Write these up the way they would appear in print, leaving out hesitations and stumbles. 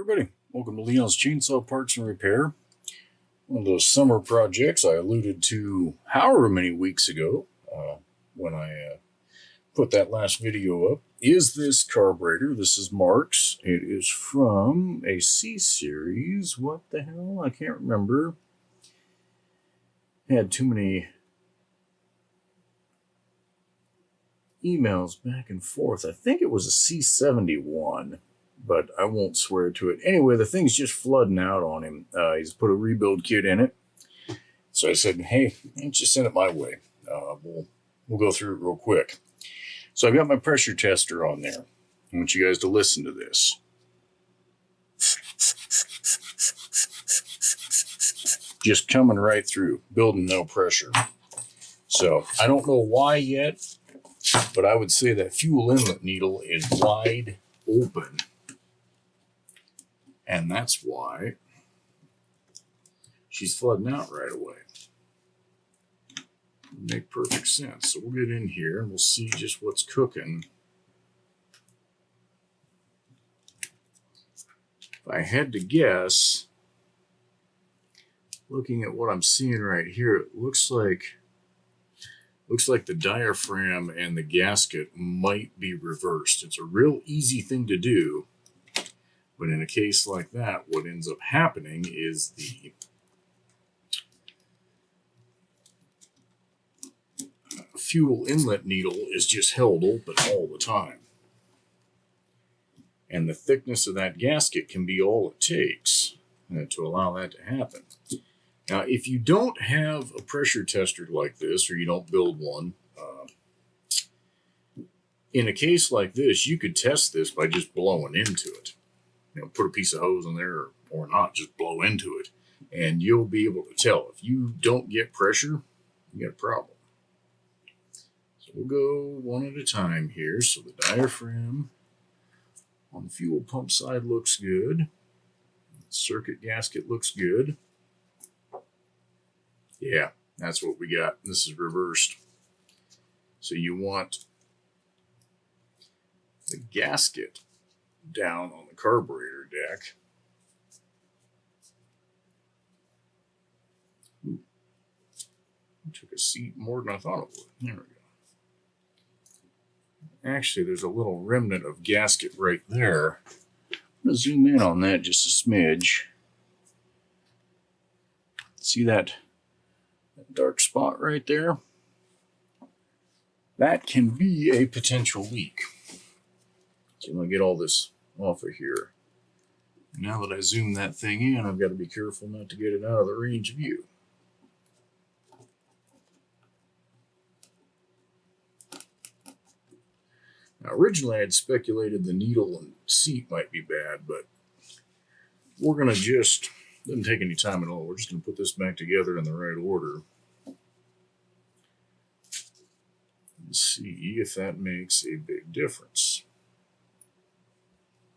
Everybody, welcome to Leon's Chainsaw Parts and Repair. One of those summer projects I alluded to however many weeks ago when I put that last video up is this carburetor. This is Mark's. It is from a C-Series. What the hell? I can't remember. Had too many emails back and forth. I think it was a C71. But I won't swear to it. Anyway, the thing's just flooding out on him. He's put a rebuild kit in it. So I said, hey, just send it my way. We'll go through it real quick. So I've got my pressure tester on there. I want you guys to listen to this. Just coming right through, building no pressure. So I don't know why yet, but I would say that fuel inlet needle is wide open. And that's why she's flooding out right away. Make perfect sense. So we'll get in here and we'll see just what's cooking. If I had to guess, looking at what I'm seeing right here, it looks like the diaphragm and the gasket might be reversed. It's a real easy thing to do. But in a case like that, what ends up happening is the fuel inlet needle is just held open all the time. And the thickness of that gasket can be all it takes to allow that to happen. Now, if you don't have a pressure tester like this, or you don't build one, in a case like this, you could test this by just blowing into it. Put a piece of hose in there or not, just blow into it. And you'll be able to tell. If you don't get pressure, you got a problem. So we'll go one at a time here. So the diaphragm on the fuel pump side looks good. The circuit gasket looks good. Yeah, that's what we got. This is reversed. So you want the gasket down on the carburetor deck. Ooh. Took a seat more than I thought it would. There we go. Actually, there's a little remnant of gasket right there. I'm going to zoom in on that just a smidge. See that dark spot right there? That can be a potential leak. So I'm going to get all this off of here. Now that I zoom that thing in, I've got to be careful not to get it out of the range of view. Now, originally I'd speculated the needle and seat might be bad, but we're going to just, doesn't take any time at all, we're just going to put this back together in the right order. And see if that makes a big difference.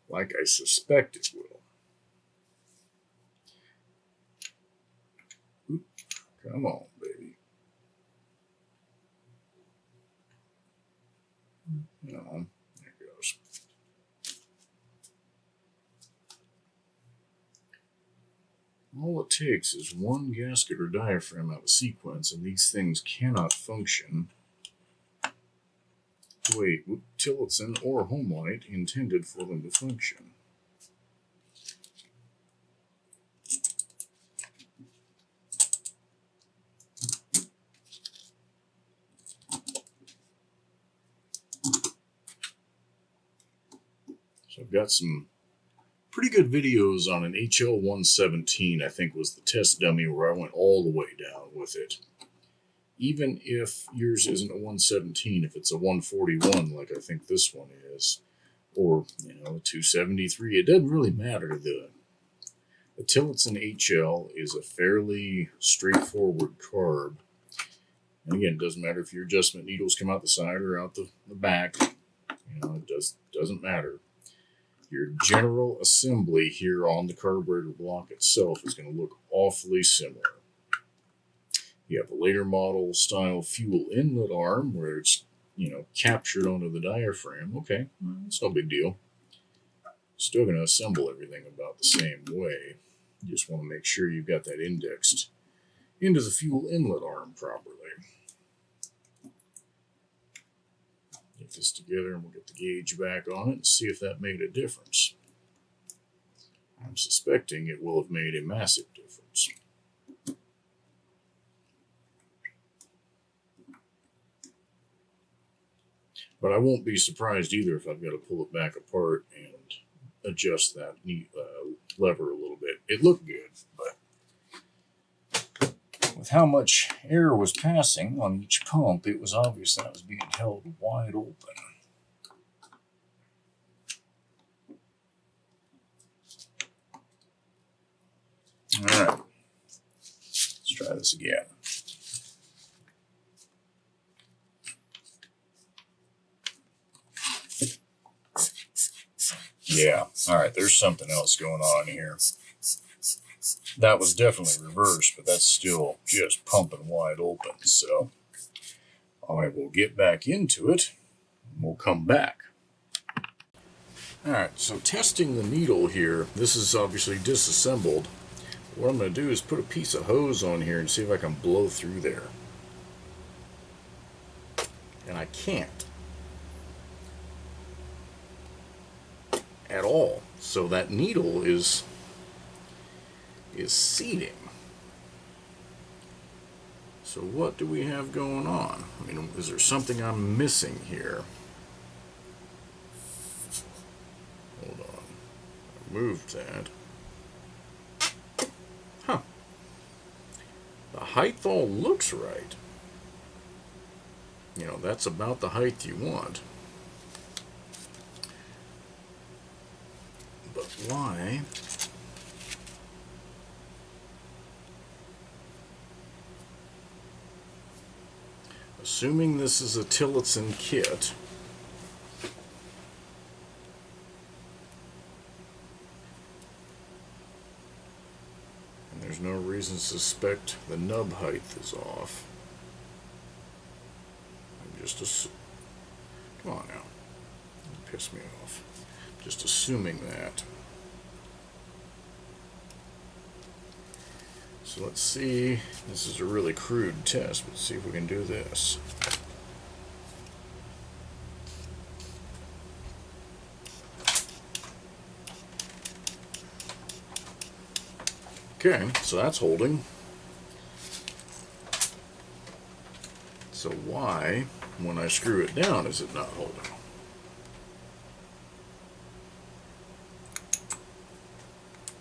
Like I suspect it will. Oop, come on, baby. No, there it goes. All it takes is one gasket or diaphragm out of sequence, and these things cannot function the way Tillotson or Homelite intended for them to function. So I've got some pretty good videos on an HL-141, I think was the test dummy where I went all the way down with it. Even if yours isn't a 117, if it's a 141 like I think this one is, or a 273, it doesn't really matter. The Tillotson HL is a fairly straightforward carb. And again, it doesn't matter if your adjustment needles come out the side or out the back. It doesn't matter. Your general assembly here on the carburetor block itself is going to look awfully similar. You have a later model style fuel inlet arm where it's, captured onto the diaphragm. Okay, well, that's no big deal. Still going to assemble everything about the same way. You just want to make sure you've got that indexed into the fuel inlet arm properly. Get this together and we'll get the gauge back on it and see if that made a difference. I'm suspecting it will have made a massive difference. But I won't be surprised either if I've got to pull it back apart and adjust that lever a little bit. It looked good, but with how much air was passing on each pump, it was obvious that was being held wide open. All right, let's try this again. Yeah, all right, there's something else going on here. That was definitely reversed, but that's still just pumping wide open. So I will get back into it, and we'll come back. All right, so testing the needle here, this is obviously disassembled. What I'm going to do is put a piece of hose on here and see if I can blow through there. And I can't. At all. So that needle is seating. So what do we have going on? I mean, is there something I'm missing here? Hold on. I moved that. Huh. The height all looks right. You know, that's about the height you want. But why? Assuming this is a Tillotson kit, and there's no reason to suspect the nub height is off. I'm just come on now, don't piss me off. Just assuming that. So let's see, this is a really crude test, let's see if we can do this. Okay, so that's holding. So why, when I screw it down, is it not holding?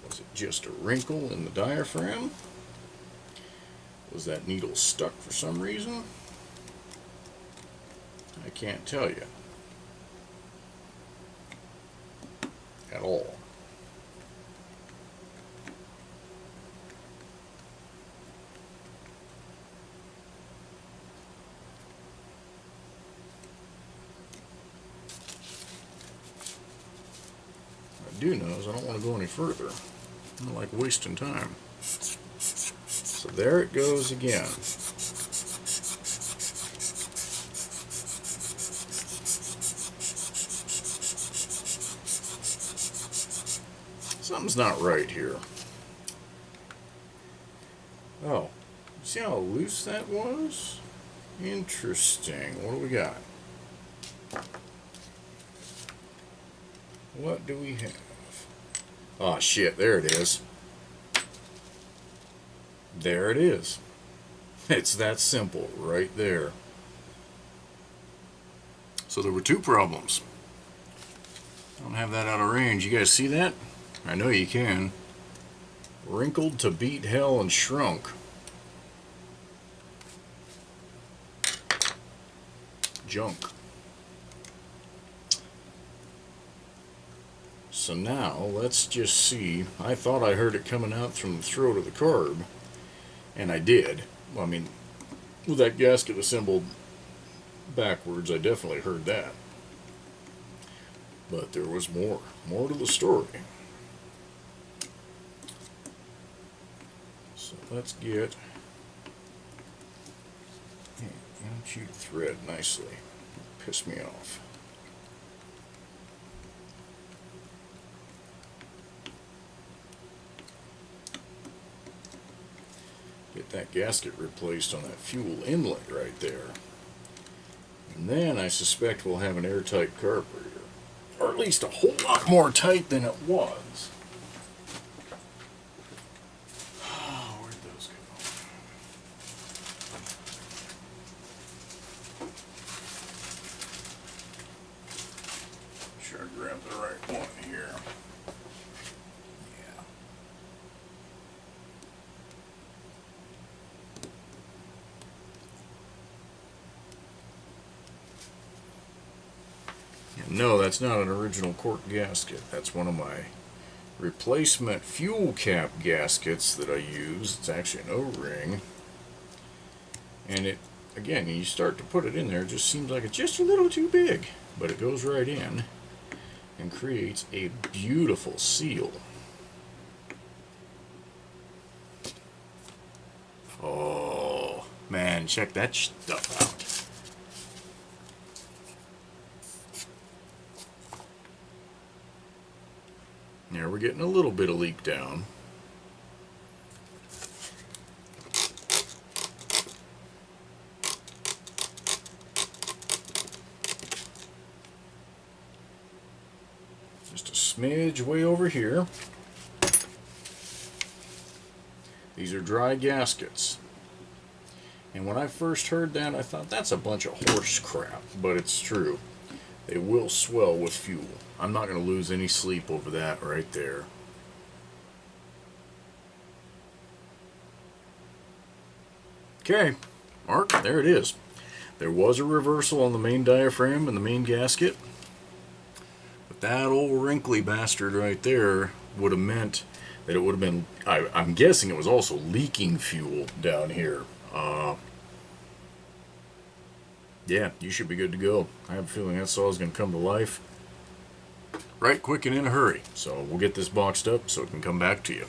Was it just a wrinkle in the diaphragm? Was that needle stuck for some reason? I can't tell you. At all. What I do know is I don't want to go any further. I don't like wasting time. So there it goes again. Something's not right here. Oh, see how loose that was? Interesting. What do we got? What do we have? Oh shit, there it is. There it is. It's that simple, right there. So there were two problems. I don't have that out of range. You guys see that? I know you can. Wrinkled to beat hell and shrunk. Junk. So now, let's just see. I thought I heard it coming out from the throat of the carb. And I did. Well, I mean, with that gasket assembled backwards, I definitely heard that. But there was more. More to the story. So let's get... Hey, don't you thread nicely. Piss me off. that gasket replaced on that fuel inlet right there. And then I suspect we'll have an airtight carburetor. Or at least a whole lot more tight than it was. Oh, where'd those go? Sure I grabbed the right one here. No, that's not an original cork gasket. That's one of my replacement fuel cap gaskets that I use. It's actually an O-ring. And it, again, you start to put it in there, it just seems like it's just a little too big. But it goes right in and creates a beautiful seal. Oh, man, check that stuff out. There, we're getting a little bit of leak down. Just a smidge way over here. These are dry gaskets. And when I first heard that, I thought that's a bunch of horse crap, but it's true. They will swell with fuel. I'm not going to lose any sleep over that right there. Okay, Mark, there it is. There was a reversal on the main diaphragm and the main gasket. But that old wrinkly bastard right there would have meant that it would have been, I'm guessing it was also leaking fuel down here. Yeah, you should be good to go. I have a feeling that saw is going to come to life right quick and in a hurry. So we'll get this boxed up so it can come back to you.